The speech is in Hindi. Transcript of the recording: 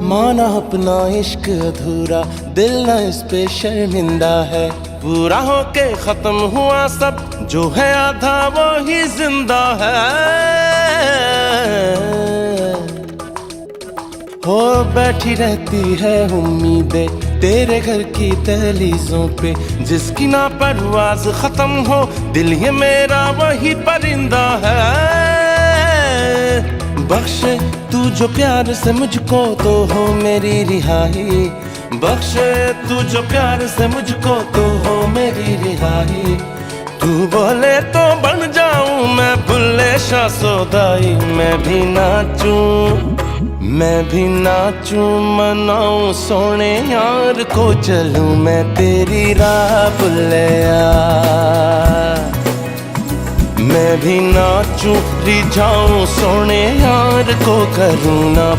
माना अपना इश्क अधूरा, दिल न इस पे शर्मिंदा है। पूरा होके खत्म हुआ सब, जो है आधा वो ही जिंदा है। हो बैठी रहती है उम्मीदें तेरे घर की दहलीजों पे, जिसकी ना परवाज खत्म हो, दिल ये मेरा वही परिंदा है। बख्शे तू जो प्यार से मुझको, तो हो मेरी रिहाई। बख्शे तू जो प्यार से मुझको, तो हो मेरी रिहाई। तू बोले तो बन जाऊं मैं बुल्ले शाह सौदाई। मैं भी नाचूं मनाऊं सोने यार को, चलूं मैं तेरी राह बुल्लिया। मैं भी नाचूं रिझाऊं सोने यार को, करूं ना